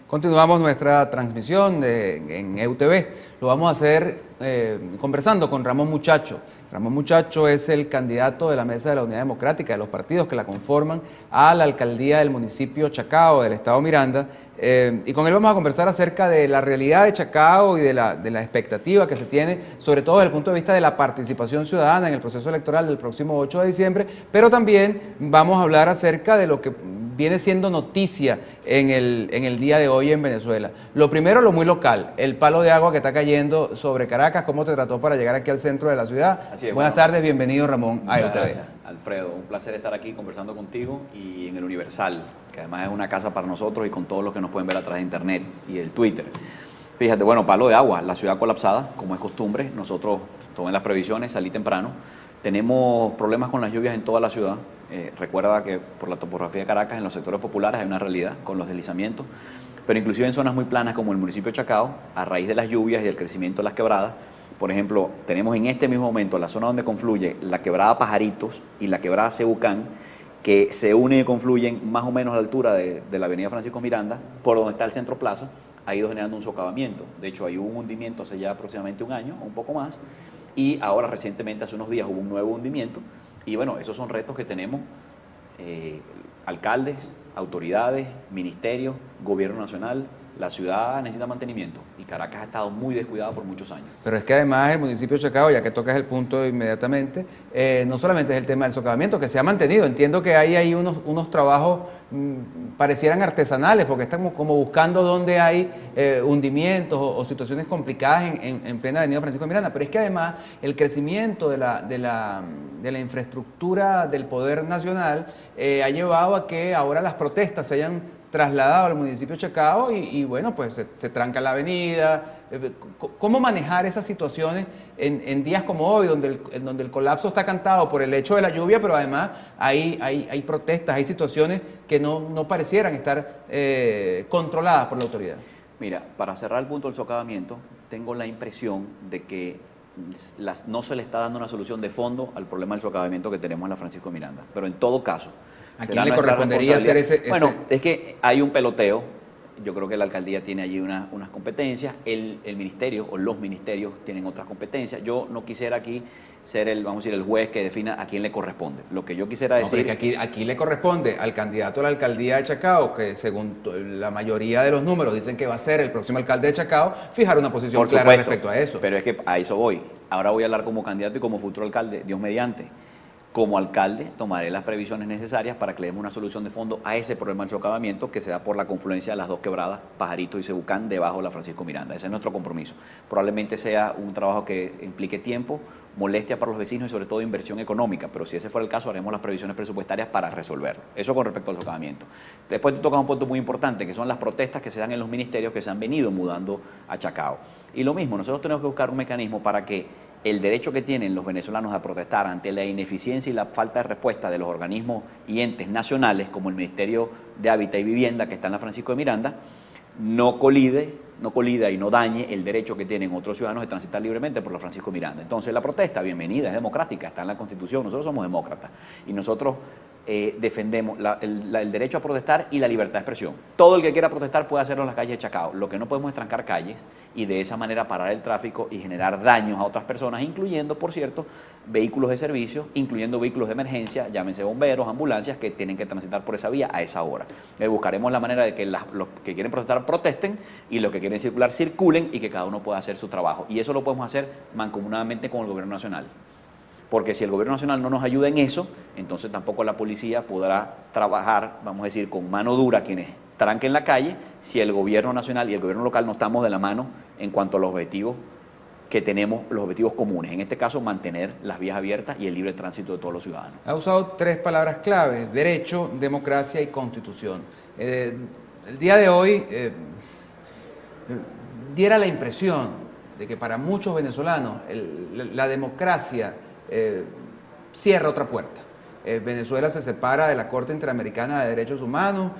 Continuamos nuestra transmisión en EUTV. Lo vamos a hacer conversando con Ramón Muchacho. Ramón Muchacho es el candidato de la Mesa de la Unidad Democrática, de los partidos que la conforman, a la alcaldía del municipio Chacao, del estado Miranda. Y con él vamos a conversar acerca de la realidad de Chacao y de la expectativa que se tiene, sobre todo desde el punto de vista de la participación ciudadana en el proceso electoral del próximo 8 de diciembre, pero también vamos a hablar acerca de lo que viene siendo noticia en el día de hoy en Venezuela. Lo primero, lo muy local, el palo de agua que está cayendo sobre Caracas. ¿Cómo te trató para llegar aquí al centro de la ciudad? Así es, Buenas tardes, bienvenido Ramón a EUTV. Gracias, Alfredo, un placer estar aquí conversando contigo y en el Universal, que además es una casa para nosotros y con todos los que nos pueden ver a través de internet y el Twitter. Fíjate, bueno, palo de agua, la ciudad colapsada, como es costumbre. Nosotros, tomen las previsiones, salí temprano. Tenemos problemas con las lluvias en toda la ciudad. Recuerda que por la topografía de Caracas, en los sectores populares hay una realidad con los deslizamientos, pero inclusive en zonas muy planas como el municipio de Chacao, a raíz de las lluvias y del crecimiento de las quebradas. Por ejemplo, tenemos en este mismo momento la zona donde confluye la quebrada Pajaritos y la quebrada Cebucán, que se unen y confluyen más o menos a la altura de la avenida Francisco Miranda, por donde está el Centro Plaza, ha ido generando un socavamiento. De hecho, hay un hundimiento hace ya aproximadamente un año, o un poco más, y ahora recientemente, hace unos días, hubo un nuevo hundimiento. Y bueno, esos son retos que tenemos, alcaldes, autoridades, ministerios, gobierno nacional. La ciudad necesita mantenimiento y Caracas ha estado muy descuidada por muchos años. Pero es que además el municipio de Chacao, ya que tocas el punto inmediatamente, no solamente es el tema del socavamiento, que se ha mantenido. Entiendo que hay ahí unos trabajos parecieran artesanales, porque estamos como buscando dónde hay hundimientos o situaciones complicadas en plena avenida Francisco de Miranda. Pero es que además el crecimiento de la infraestructura del poder nacional ha llevado a que ahora las protestas se hayan trasladado al municipio de Chacao y bueno, pues se tranca la avenida. ¿Cómo manejar esas situaciones en días como hoy, donde el colapso está cantado por el hecho de la lluvia, pero además hay protestas, hay situaciones que no parecieran estar controladas por la autoridad? Mira, para cerrar el punto del socavamiento, tengo la impresión de que no se le está dando una solución de fondo al problema del socavamiento que tenemos en la Francisco de Miranda. Pero en todo caso, ¿a quién le correspondería hacer ese? Bueno, es que hay un peloteo. Yo creo que la alcaldía tiene allí unas competencias, el ministerio o los ministerios tienen otras competencias. Yo no quisiera aquí ser vamos a decir, el juez que defina a quién le corresponde. Lo que yo quisiera decir... No, pero es que aquí le corresponde al candidato a la alcaldía de Chacao, que según la mayoría de los números dicen que va a ser el próximo alcalde de Chacao, fijar una posición por clara supuesto, respecto a eso. Pero es que a eso voy. Ahora voy a hablar como candidato y como futuro alcalde, Dios mediante. Como alcalde, tomaré las previsiones necesarias para que le demos una solución de fondo a ese problema del socavamiento que se da por la confluencia de las dos quebradas, Pajarito y Cebucán, debajo de la Francisco Miranda. Ese es nuestro compromiso. Probablemente sea un trabajo que implique tiempo, molestia para los vecinos y sobre todo inversión económica, pero si ese fuera el caso, haremos las previsiones presupuestarias para resolverlo. Eso con respecto al socavamiento. Después tú tocas un punto muy importante, que son las protestas que se dan en los ministerios que se han venido mudando a Chacao. Y lo mismo, nosotros tenemos que buscar un mecanismo para que el derecho que tienen los venezolanos a protestar ante la ineficiencia y la falta de respuesta de los organismos y entes nacionales, como el Ministerio de Hábitat y Vivienda, que está en la Francisco de Miranda, no colida y no dañe el derecho que tienen otros ciudadanos de transitar libremente por la Francisco de Miranda. Entonces la protesta, bienvenida, es democrática, está en la Constitución, nosotros somos demócratas y nosotros defendemos el derecho a protestar y la libertad de expresión. Todo el que quiera protestar puede hacerlo en las calles de Chacao. Lo que no podemos es trancar calles y de esa manera parar el tráfico y generar daños a otras personas, incluyendo, por cierto, vehículos de servicio, incluyendo vehículos de emergencia, llámense bomberos, ambulancias, que tienen que transitar por esa vía a esa hora. Buscaremos la manera de que los que quieren protestar protesten y los que quieren circular circulen y que cada uno pueda hacer su trabajo. Y eso lo podemos hacer mancomunadamente con el gobierno nacional. Porque si el gobierno nacional no nos ayuda en eso, entonces tampoco la policía podrá trabajar, vamos a decir, con mano dura quienes tranquen la calle, si el gobierno nacional y el gobierno local no estamos de la mano en cuanto a los objetivos que tenemos, los objetivos comunes. En este caso, mantener las vías abiertas y el libre tránsito de todos los ciudadanos. Ha usado tres palabras claves: derecho, democracia y constitución. El día de hoy diera la impresión de que para muchos venezolanos la democracia cierra otra puerta. Venezuela se separa de la Corte Interamericana de Derechos Humanos,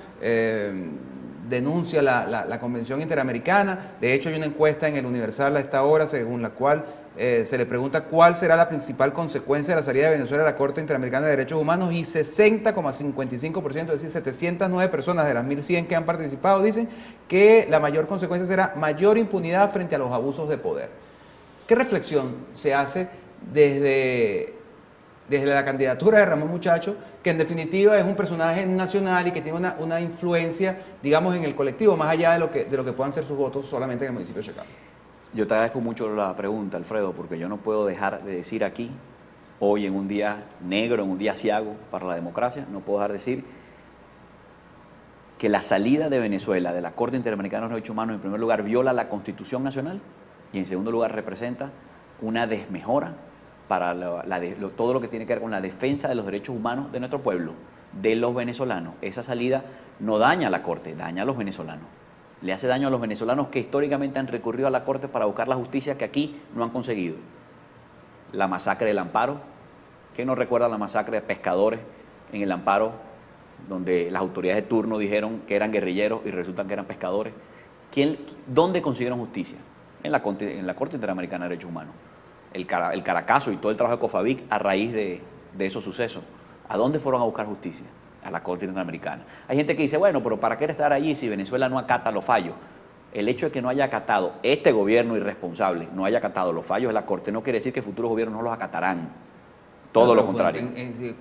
denuncia la Convención Interamericana. De hecho, hay una encuesta en el Universal a esta hora según la cual se le pregunta cuál será la principal consecuencia de la salida de Venezuela a la Corte Interamericana de Derechos Humanos, y 60,55%, es decir, 709 personas de las 1.100 que han participado, dicen que la mayor consecuencia será mayor impunidad frente a los abusos de poder. ¿Qué reflexión se hace desde la candidatura de Ramón Muchacho, que en definitiva es un personaje nacional y que tiene una influencia, digamos, en el colectivo, más allá de lo que puedan ser sus votos solamente en el municipio de Chacao? Yo te agradezco mucho la pregunta, Alfredo, porque yo no puedo dejar de decir aquí, hoy en un día negro, en un día aciago para la democracia, no puedo dejar de decir que la salida de Venezuela de la Corte Interamericana de los Derechos Humanos, en primer lugar, viola la Constitución Nacional y en segundo lugar representa una desmejora para todo lo que tiene que ver con la defensa de los derechos humanos de nuestro pueblo, de los venezolanos. Esa salida no daña a la Corte, daña a los venezolanos. Le hace daño a los venezolanos que históricamente han recurrido a la Corte para buscar la justicia que aquí no han conseguido. La masacre del Amparo, ¿quién no recuerda la masacre de pescadores en el Amparo, donde las autoridades de turno dijeron que eran guerrilleros y resultan que eran pescadores? ¿Dónde consiguieron justicia? En la Corte Interamericana de Derechos Humanos. El Caracazo y todo el trabajo de COFAVIC a raíz de esos sucesos. ¿A dónde fueron a buscar justicia? A la Corte Interamericana. Hay gente que dice, bueno, pero ¿para qué estar allí si Venezuela no acata los fallos? El hecho de que no haya acatado, este gobierno irresponsable, no haya acatado los fallos de la Corte, no quiere decir que futuros gobiernos no los acatarán. Todo lo contrario.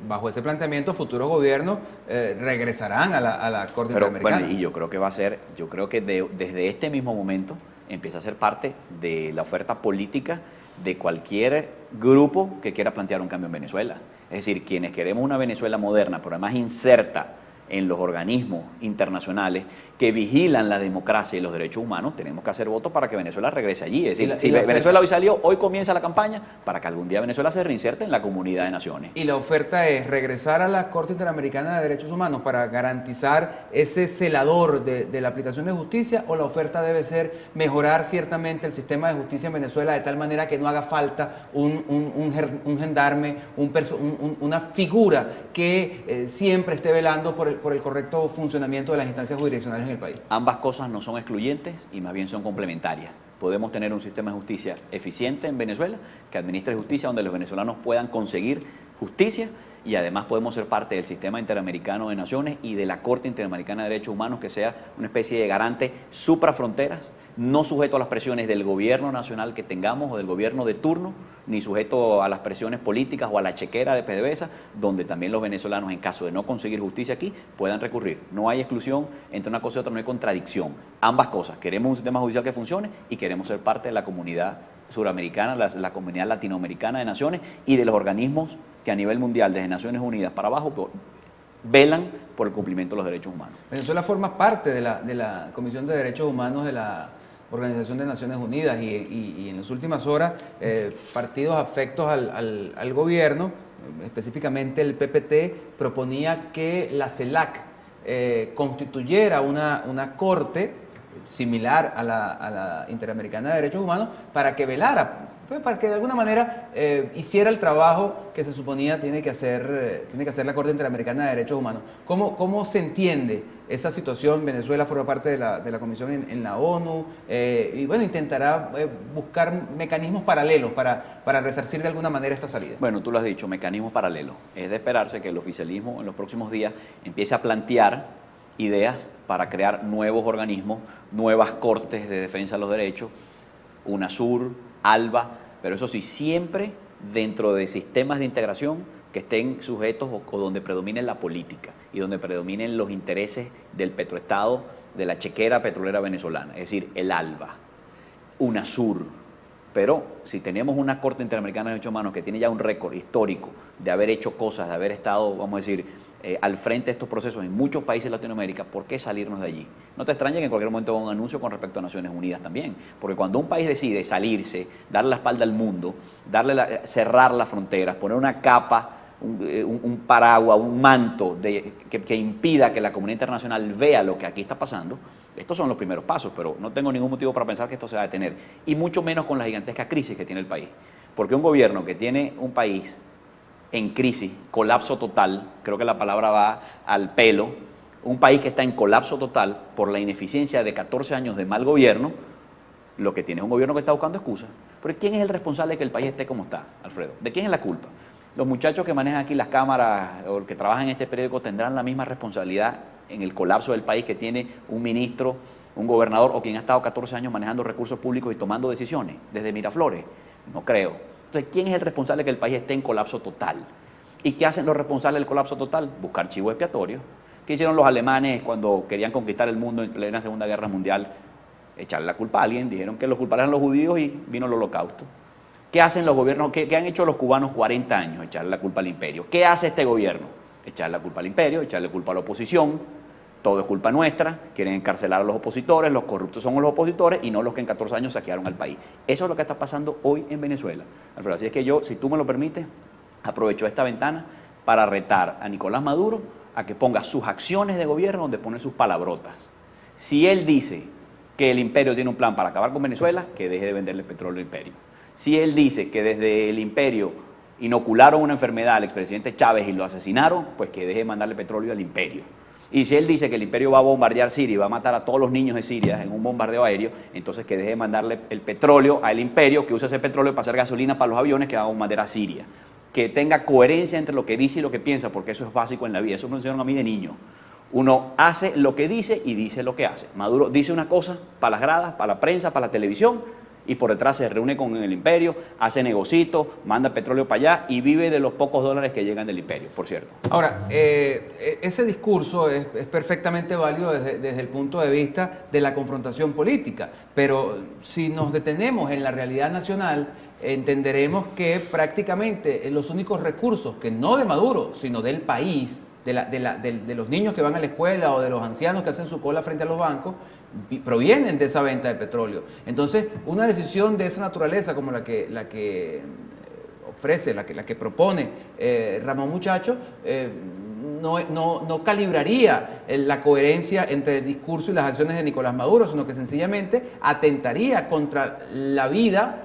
Bajo ese planteamiento, futuros gobiernos regresarán a la Corte Interamericana. Bueno, y yo creo que va a ser, desde este mismo momento empieza a ser parte de la oferta política de cualquier grupo que quiera plantear un cambio en Venezuela. Es decir, quienes queremos una Venezuela moderna, pero además inserta en los organismos internacionales que vigilan la democracia y los derechos humanos, tenemos que hacer votos para que Venezuela regrese allí. Es decir, si Venezuela hoy salió, hoy comienza la campaña para que algún día Venezuela se reinserte en la comunidad de naciones. Y la oferta es regresar a la Corte Interamericana de Derechos Humanos para garantizar ese celador de la aplicación de justicia, o la oferta debe ser mejorar ciertamente el sistema de justicia en Venezuela de tal manera que no haga falta un gendarme, una figura que siempre esté velando por el correcto funcionamiento de las instancias jurisdiccionales en el país. Ambas cosas no son excluyentes y más bien son complementarias. Podemos tener un sistema de justicia eficiente en Venezuela, que administre justicia donde los venezolanos puedan conseguir justicia, y además podemos ser parte del sistema interamericano de naciones y de la Corte Interamericana de Derechos Humanos, que sea una especie de garante suprafronteras, no sujeto a las presiones del gobierno nacional que tengamos o del gobierno de turno, ni sujeto a las presiones políticas o a la chequera de PDVSA, donde también los venezolanos, en caso de no conseguir justicia aquí, puedan recurrir. No hay exclusión entre una cosa y otra, no hay contradicción. Ambas cosas, queremos un sistema judicial que funcione y queremos ser parte de la comunidad suramericana, la comunidad latinoamericana de naciones y de los organismos que a nivel mundial, desde Naciones Unidas para abajo, velan por el cumplimiento de los derechos humanos. Venezuela forma parte de la Comisión de Derechos Humanos de la Organización de Naciones Unidas, y en las últimas horas partidos afectos al gobierno, específicamente el PPT, proponía que la CELAC constituyera una corte similar a la Interamericana de Derechos Humanos para que velara, para que de alguna manera hiciera el trabajo que se suponía tiene que hacer la Corte Interamericana de Derechos Humanos. ¿Cómo se entiende esa situación? Venezuela forma parte de la Comisión en la ONU y bueno, intentará buscar mecanismos paralelos para resarcir de alguna manera esta salida. Bueno, tú lo has dicho, mecanismos paralelos. Es de esperarse que el oficialismo en los próximos días empiece a plantear ideas para crear nuevos organismos, nuevas cortes de defensa de los derechos, UNASUR, ALBA, pero eso sí, siempre dentro de sistemas de integración que estén sujetos o donde predomine la política y donde predominen los intereses del petroestado, de la chequera petrolera venezolana, es decir, el ALBA, UNASUR. Pero si tenemos una Corte Interamericana de Derechos Humanos que tiene ya un récord histórico de haber hecho cosas, de haber estado, vamos a decir, al frente de estos procesos en muchos países de Latinoamérica, ¿por qué salirnos de allí? No te extrañe que en cualquier momento haga un anuncio con respecto a Naciones Unidas también, porque cuando un país decide salirse, darle la espalda al mundo, cerrar las fronteras, poner una capa, un paraguas, un manto que impida que la comunidad internacional vea lo que aquí está pasando, estos son los primeros pasos, pero no tengo ningún motivo para pensar que esto se va a detener, y mucho menos con la gigantesca crisis que tiene el país, porque un gobierno que tiene un país en crisis, colapso total, creo que la palabra va al pelo, un país que está en colapso total por la ineficiencia de 14 años de mal gobierno, lo que tiene es un gobierno que está buscando excusas. Pero ¿quién es el responsable de que el país esté como está, Alfredo? ¿De quién es la culpa? Los muchachos que manejan aquí las cámaras o que trabajan en este periódico tendrán la misma responsabilidad en el colapso del país que tiene un ministro, un gobernador o quien ha estado 14 años manejando recursos públicos y tomando decisiones desde Miraflores. No creo. Entonces, ¿quién es el responsable de que el país esté en colapso total? ¿Y qué hacen los responsables del colapso total? Buscar chivo expiatorio. ¿Qué hicieron los alemanes cuando querían conquistar el mundo en plena Segunda Guerra Mundial? Echarle la culpa a alguien. Dijeron que los culpables eran los judíos y vino el holocausto. ¿Qué hacen los gobiernos? ¿Qué han hecho los cubanos 40 años? Echarle la culpa al imperio. ¿Qué hace este gobierno? Echarle la culpa al imperio, echarle culpa a la oposición. Todo es culpa nuestra, quieren encarcelar a los opositores, los corruptos son los opositores y no los que en 14 años saquearon al país. Eso es lo que está pasando hoy en Venezuela, Alfredo. Así es que yo, si tú me lo permites, aprovecho esta ventana para retar a Nicolás Maduro a que ponga sus acciones de gobierno donde pone sus palabrotas. Si él dice que el imperio tiene un plan para acabar con Venezuela, que deje de venderle petróleo al imperio. Si él dice que desde el imperio inocularon una enfermedad al expresidente Chávez y lo asesinaron, pues que deje de mandarle petróleo al imperio. Y si él dice que el imperio va a bombardear Siria y va a matar a todos los niños de Siria en un bombardeo aéreo, entonces que deje de mandarle el petróleo al imperio, que use ese petróleo para hacer gasolina para los aviones que van a bombardear a Siria. Que tenga coherencia entre lo que dice y lo que piensa, porque eso es básico en la vida. Eso me enseñaron a mí de niño. Uno hace lo que dice y dice lo que hace. Maduro dice una cosa para las gradas, para la prensa, para la televisión, y por detrás se reúne con el imperio, hace negocitos, manda petróleo para allá y vive de los pocos dólares que llegan del imperio, por cierto. Ahora, ese discurso es perfectamente válido desde el punto de vista de la confrontación política, pero si nos detenemos en la realidad nacional, entenderemos que prácticamente los únicos recursos, que no de Maduro, sino del país, de los niños que van a la escuela o de los ancianos que hacen su cola frente a los bancos, provienen de esa venta de petróleo. Entonces, una decisión de esa naturaleza como la que ofrece, la que propone Ramón Muchacho, no calibraría la coherencia entre el discurso y las acciones de Nicolás Maduro, sino que sencillamente atentaría contra la vida,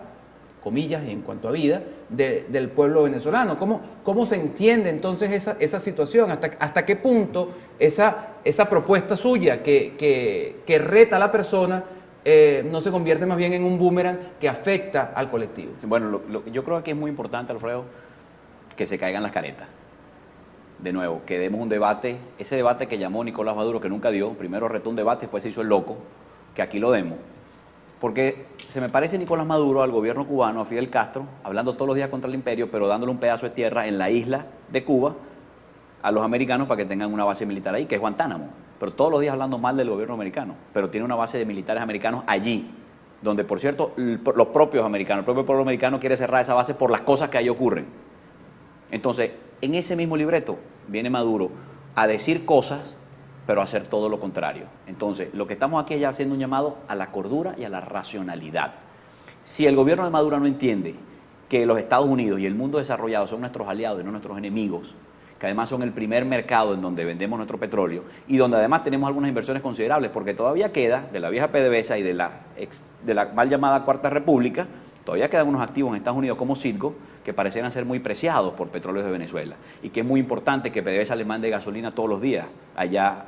comillas, en cuanto a vida, del pueblo venezolano. ¿Cómo se entiende entonces esa situación? ¿Hasta qué punto esa propuesta suya que reta a la persona no se convierte más bien en un boomerang que afecta al colectivo? Bueno, yo creo que es muy importante, Alfredo, que se caigan las caretas. De nuevo, que demos un debate, ese debate que llamó Nicolás Maduro, que nunca dio, primero retó un debate, después se hizo el loco, que aquí lo demos. Porque se me parece Nicolás Maduro al gobierno cubano, a Fidel Castro, hablando todos los días contra el imperio, pero dándole un pedazo de tierra en la isla de Cuba a los americanos para que tengan una base militar ahí, que es Guantánamo. Pero todos los días hablando mal del gobierno americano, pero tiene una base de militares americanos allí, donde, por cierto, los propios americanos, el propio pueblo americano quiere cerrar esa base por las cosas que ahí ocurren. Entonces, en ese mismo libreto viene Maduro a decir cosas, pero hacer todo lo contrario. Entonces, lo que estamos aquí es ya haciendo un llamado a la cordura y a la racionalidad. Si el gobierno de Maduro no entiende que los Estados Unidos y el mundo desarrollado son nuestros aliados y no nuestros enemigos, que además son el primer mercado en donde vendemos nuestro petróleo y donde además tenemos algunas inversiones considerables, porque todavía queda, de la vieja PDVSA y de la mal llamada Cuarta República, todavía quedan unos activos en Estados Unidos como Citgo que parecieran ser muy preciados por Petróleos de Venezuela y que es muy importante que PDVSA le mande gasolina todos los días allá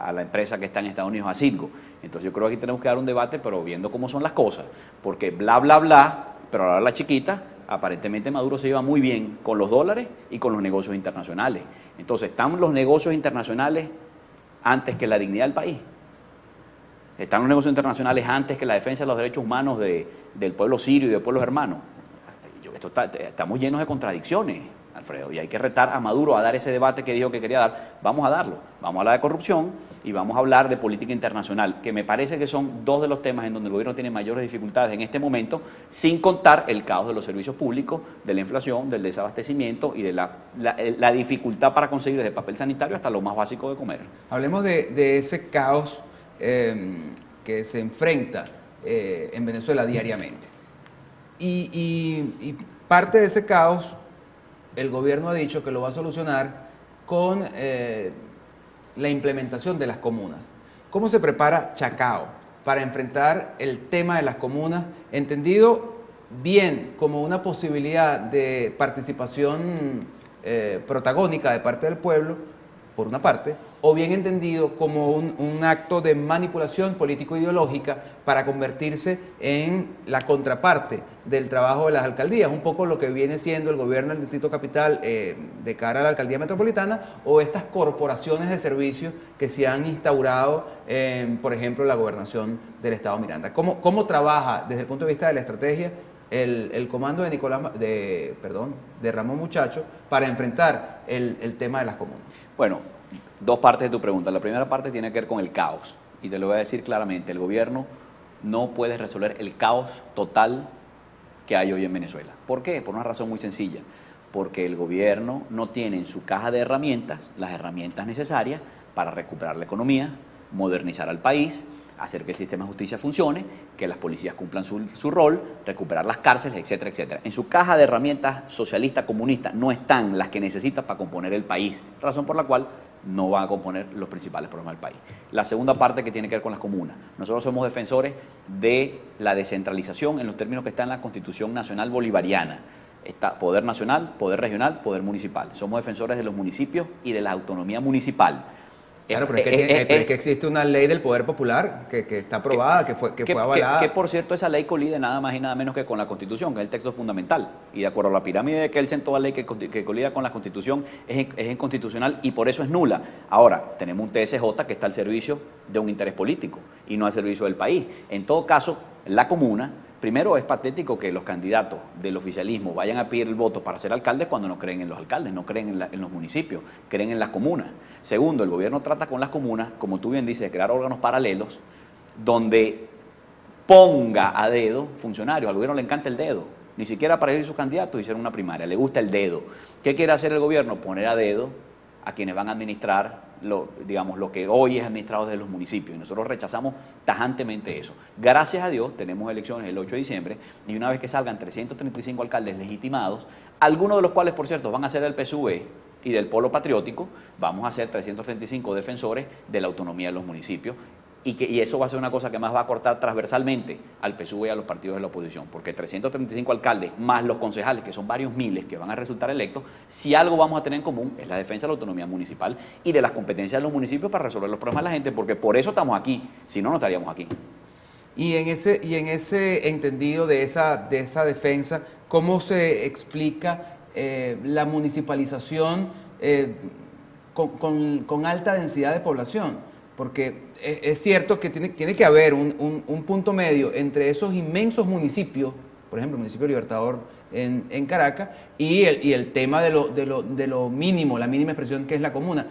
a la empresa que está en Estados Unidos, a Citgo. Entonces yo creo que aquí tenemos que dar un debate, pero viendo cómo son las cosas, porque bla, bla, bla, pero a la chiquita, aparentemente Maduro se lleva muy bien con los dólares y con los negocios internacionales. Entonces, ¿están los negocios internacionales antes que la dignidad del país? ¿Están los negocios internacionales antes que la defensa de los derechos humanos del pueblo sirio y de pueblos hermanos? Estamos llenos de contradicciones, Alfredo, y hay que retar a Maduro a dar ese debate que dijo que quería dar. Vamos a darlo. Vamos a hablar de corrupción y vamos a hablar de política internacional, que me parece que son dos de los temas en donde el gobierno tiene mayores dificultades en este momento, sin contar el caos de los servicios públicos, de la inflación, del desabastecimiento y de la dificultad para conseguir desde papel sanitario hasta lo más básico de comer. Hablemos de ese caos que se enfrenta en Venezuela diariamente. Y parte de ese caos, el gobierno ha dicho que lo va a solucionar con la implementación de las comunas. ¿Cómo se prepara Chacao para enfrentar el tema de las comunas, entendido bien como una posibilidad de participación protagónica de parte del pueblo, por una parte, o bien entendido como un acto de manipulación político-ideológica para convertirse en la contraparte del trabajo de las alcaldías, un poco lo que viene siendo el gobierno del Distrito Capital de cara a la alcaldía metropolitana, o estas corporaciones de servicios que se han instaurado, por ejemplo, la gobernación del Estado Miranda. ¿Cómo trabaja desde el punto de vista de la estrategia el comando de Ramón Muchacho para enfrentar el tema de las comunas? Bueno, dos partes de tu pregunta. La primera parte tiene que ver con el caos. Y te lo voy a decir claramente, el gobierno no puede resolver el caos total que hay hoy en Venezuela. ¿Por qué? Por una razón muy sencilla. Porque el gobierno no tiene en su caja de herramientas las herramientas necesarias para recuperar la economía, modernizar al país, hacer que el sistema de justicia funcione, que las policías cumplan su rol, recuperar las cárceles, etcétera, etcétera. En su caja de herramientas socialista, comunista, no están las que necesita para componer el país, razón por la cual no van a componer los principales problemas del país. La segunda parte que tiene que ver con las comunas. Nosotros somos defensores de la descentralización en los términos que está en la Constitución Nacional Bolivariana. Está poder nacional, poder regional, poder municipal. Somos defensores de los municipios y de la autonomía municipal. Claro, pero es que existe una ley del poder popular que está aprobada, que fue avalada. Que por cierto, esa ley colide nada más y nada menos que con la Constitución, que es el texto fundamental. Y de acuerdo a la pirámide de Kelsen, toda ley que colida con la Constitución es inconstitucional y por eso es nula. Ahora, tenemos un TSJ que está al servicio de un interés político y no al servicio del país. En todo caso, la comuna... Primero, es patético que los candidatos del oficialismo vayan a pedir el voto para ser alcaldes cuando no creen en los alcaldes, no creen en los municipios, creen en las comunas. Segundo, el gobierno trata con las comunas, como tú bien dices, de crear órganos paralelos donde ponga a dedo funcionarios. Al gobierno le encanta el dedo, ni siquiera para elegir sus candidatos hicieron una primaria, le gusta el dedo. ¿Qué quiere hacer el gobierno? Poner a dedo a quienes van a administrar lo que hoy es administrado desde los municipios. Y nosotros rechazamos tajantemente eso. Gracias a Dios tenemos elecciones el 8 de diciembre y una vez que salgan 335 alcaldes legitimados, algunos de los cuales, por cierto, van a ser del PSUV y del Polo Patriótico, vamos a ser 335 defensores de la autonomía de los municipios. Y eso va a ser una cosa que más va a cortar transversalmente al PSUV y a los partidos de la oposición, porque 335 alcaldes más los concejales, que son varios miles que van a resultar electos, si algo vamos a tener en común es la defensa de la autonomía municipal y de las competencias de los municipios para resolver los problemas de la gente, porque por eso estamos aquí, si no, no estaríamos aquí. Y en ese entendido de esa defensa, ¿cómo se explica la municipalización con alta densidad de población? Porque es cierto que tiene que haber un punto medio entre esos inmensos municipios, por ejemplo, el municipio Libertador en Caracas, y el tema de lo mínimo, la mínima expresión que es la comuna.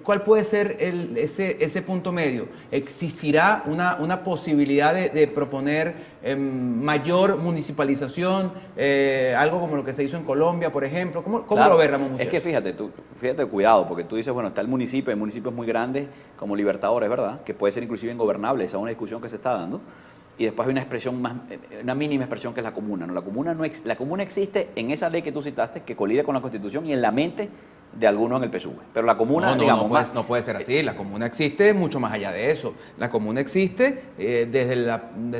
¿Cuál puede ser ese punto medio? ¿Existirá una posibilidad de proponer mayor municipalización, algo como lo que se hizo en Colombia, por ejemplo? ¿Cómo Claro, lo ve Ramón Muchacho? Es que fíjate cuidado, porque tú dices, bueno, está el municipio, hay municipios muy grandes como Libertadores, ¿verdad? Que puede ser inclusive ingobernable, esa es una discusión que se está dando. Y después hay una mínima expresión que es la comuna. No, la comuna existe en esa ley que tú citaste, que colide con la Constitución y en la mente de algunos en el PSUV. Pero la comuna, no puede ser así. La comuna existe mucho más allá de eso. La comuna existe desde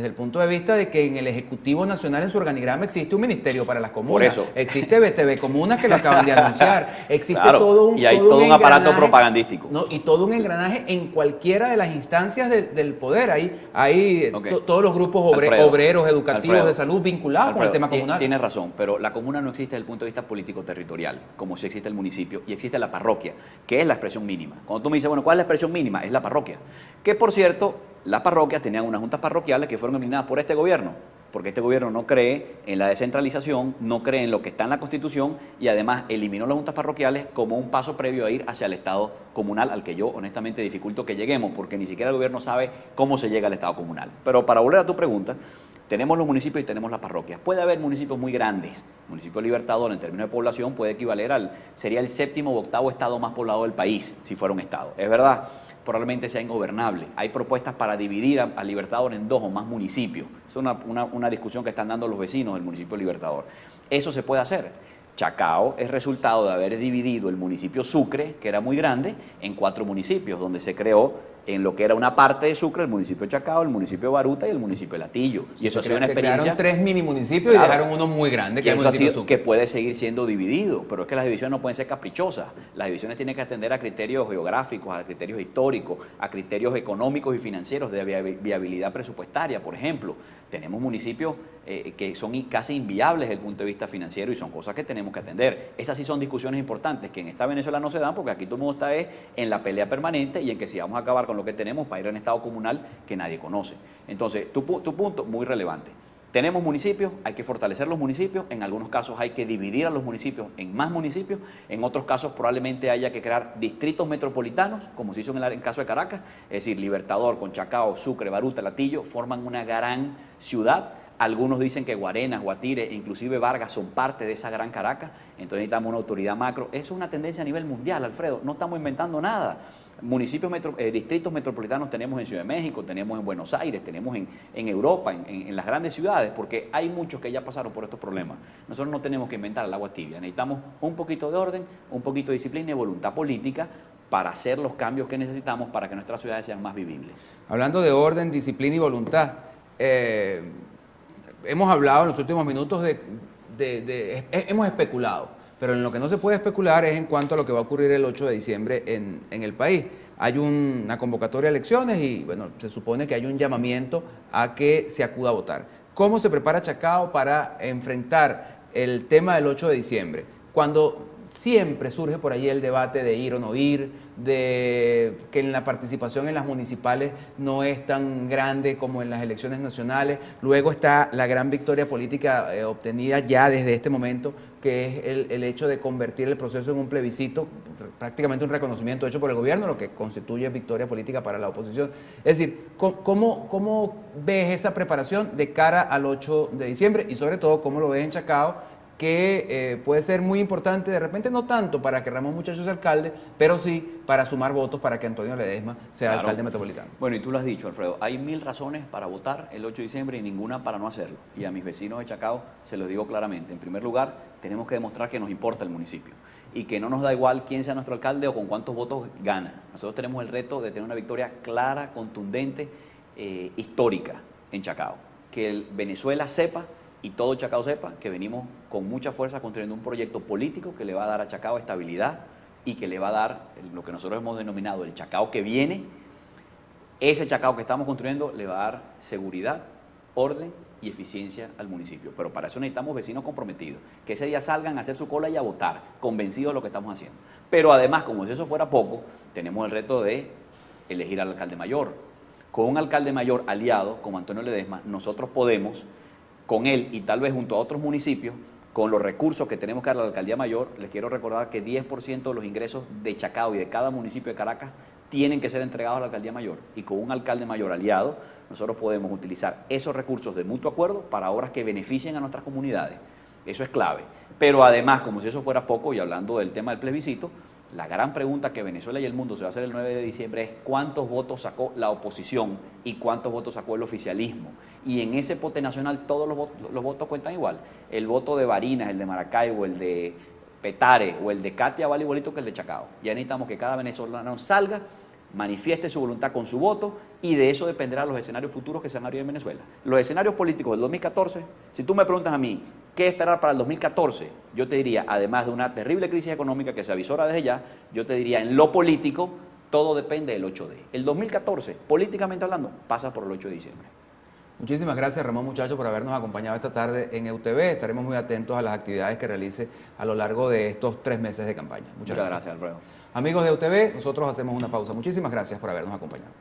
el punto de vista de que en el Ejecutivo Nacional, en su organigrama, existe un ministerio para las comunas. Por eso. Existe BTV Comunas, que lo acaban de anunciar. Existe claro, todo un y hay todo un aparato propagandístico. No, y todo un engranaje en cualquiera de las instancias del poder. Hay todos los grupos obreros, educativos, de salud vinculados con el tema comunal. Tienes razón, pero la comuna no existe desde el punto de vista político-territorial, como si existe el municipio y existe la parroquia, que es la expresión mínima. Cuando tú me dices, bueno, ¿cuál es la expresión mínima? Es la parroquia. Que, por cierto, las parroquias tenían unas juntas parroquiales que fueron eliminadas por este gobierno, porque este gobierno no cree en la descentralización, no cree en lo que está en la Constitución y además eliminó las juntas parroquiales como un paso previo a ir hacia el Estado comunal, al que yo honestamente dificulto que lleguemos, porque ni siquiera el gobierno sabe cómo se llega al Estado comunal. Pero para volver a tu pregunta, tenemos los municipios y tenemos las parroquias. Puede haber municipios muy grandes. El municipio Libertador, en términos de población, puede equivaler sería el 7º o 8º estado más poblado del país, si fuera un estado. Es verdad, probablemente sea ingobernable. Hay propuestas para dividir a Libertador en 2 o más municipios. Es una discusión que están dando los vecinos del municipio Libertador. Eso se puede hacer. Chacao es resultado de haber dividido el municipio Sucre, que era muy grande, en 4 municipios, donde se creó en lo que era una parte de Sucre, el municipio de Chacao, el municipio de Baruta y el municipio de Latillo. Y eso ha sido una experiencia. Se crearon 3 mini municipios, claro, y dejaron uno muy grande, que es el municipio de Sucre. Que puede seguir siendo dividido, pero es que las divisiones no pueden ser caprichosas. Las divisiones tienen que atender a criterios geográficos, a criterios históricos, a criterios económicos y financieros de viabilidad presupuestaria, por ejemplo. Tenemos municipios que son casi inviables desde el punto de vista financiero y son cosas que tenemos que atender. Esas sí son discusiones importantes que en esta Venezuela no se dan porque aquí todo el mundo está en la pelea permanente y en que si vamos a acabar con lo que tenemos para ir a un estado comunal que nadie conoce. Entonces, tu punto muy relevante. Tenemos municipios, hay que fortalecer los municipios, en algunos casos hay que dividir a los municipios en más municipios, en otros casos probablemente haya que crear distritos metropolitanos, como se hizo en el caso de Caracas, es decir, Libertador con Chacao, Sucre, Baruta, Latillo, forman una gran ciudad. Algunos dicen que Guarenas, Guatire, inclusive Vargas son parte de esa gran Caracas, entonces necesitamos una autoridad macro. Eso es una tendencia a nivel mundial, Alfredo, no estamos inventando nada. Distritos metropolitanos tenemos en Ciudad de México, tenemos en Buenos Aires, tenemos en Europa, en las grandes ciudades, porque hay muchos que ya pasaron por estos problemas. Nosotros no tenemos que inventar el agua tibia, necesitamos un poquito de orden, un poquito de disciplina y voluntad política para hacer los cambios que necesitamos para que nuestras ciudades sean más vivibles. Hablando de orden, disciplina y voluntad, hemos hablado en los últimos minutos hemos especulado, pero en lo que no se puede especular es en cuanto a lo que va a ocurrir el 8 de diciembre en el país. Hay una convocatoria a elecciones y, bueno, se supone que hay un llamamiento a que se acuda a votar. ¿Cómo se prepara Chacao para enfrentar el tema del 8 de diciembre? Cuando siempre surge por ahí el debate de ir o no ir, de que la participación en las municipales no es tan grande como en las elecciones nacionales. Luego está la gran victoria política obtenida ya desde este momento, que es el hecho de convertir el proceso en un plebiscito, prácticamente un reconocimiento hecho por el gobierno, lo que constituye victoria política para la oposición. Es decir, ¿cómo ves esa preparación de cara al 8 de diciembre? Y sobre todo, ¿cómo lo ves en Chacao? Que puede ser muy importante, de repente no tanto para que Ramón Muchacho sea alcalde, pero sí para sumar votos para que Antonio Ledesma sea alcalde metropolitano. Bueno, y tú lo has dicho, Alfredo, hay 1000 razones para votar el 8 de diciembre y ninguna para no hacerlo. Y a mis vecinos de Chacao se los digo claramente. En primer lugar, tenemos que demostrar que nos importa el municipio y que no nos da igual quién sea nuestro alcalde o con cuántos votos gana. Nosotros tenemos el reto de tener una victoria clara, contundente, histórica en Chacao. Que Venezuela sepa y todo Chacao sepa que venimos con mucha fuerza construyendo un proyecto político que le va a dar a Chacao estabilidad y que le va a dar lo que nosotros hemos denominado el Chacao que viene. Ese Chacao que estamos construyendo le va a dar seguridad, orden y eficiencia al municipio. Pero para eso necesitamos vecinos comprometidos, que ese día salgan a hacer su cola y a votar, convencidos de lo que estamos haciendo. Pero además, como si eso fuera poco, tenemos el reto de elegir al alcalde mayor. Con un alcalde mayor aliado, como Antonio Ledesma, nosotros podemos, con él y tal vez junto a otros municipios, con los recursos que tenemos que dar a la alcaldía mayor, les quiero recordar que 10% de los ingresos de Chacao y de cada municipio de Caracas tienen que ser entregados a la alcaldía mayor. Y con un alcalde mayor aliado, nosotros podemos utilizar esos recursos de mutuo acuerdo para obras que beneficien a nuestras comunidades. Eso es clave. Pero además, como si eso fuera poco, y hablando del tema del plebiscito, la gran pregunta que Venezuela y el mundo se va a hacer el 9 de diciembre es cuántos votos sacó la oposición y cuántos votos sacó el oficialismo. Y en ese pote nacional todos los votos cuentan igual. El voto de Barinas, el de Maracaibo, el de Petare o el de Katia vale igualito que el de Chacao. Ya necesitamos que cada venezolano salga, manifieste su voluntad con su voto y de eso dependerá los escenarios futuros que se van a abrir en Venezuela. Los escenarios políticos del 2014, si tú me preguntas a mí, ¿qué esperar para el 2014? Yo te diría, además de una terrible crisis económica que se avisora desde ya, yo te diría, en lo político, todo depende del 8D. El 2014, políticamente hablando, pasa por el 8 de diciembre. Muchísimas gracias, Ramón Muchacho, por habernos acompañado esta tarde en EUTV. Estaremos muy atentos a las actividades que realice a lo largo de estos 3 meses de campaña. Muchas gracias, Alfredo. Amigos de EUTV, nosotros hacemos una pausa. Muchísimas gracias por habernos acompañado.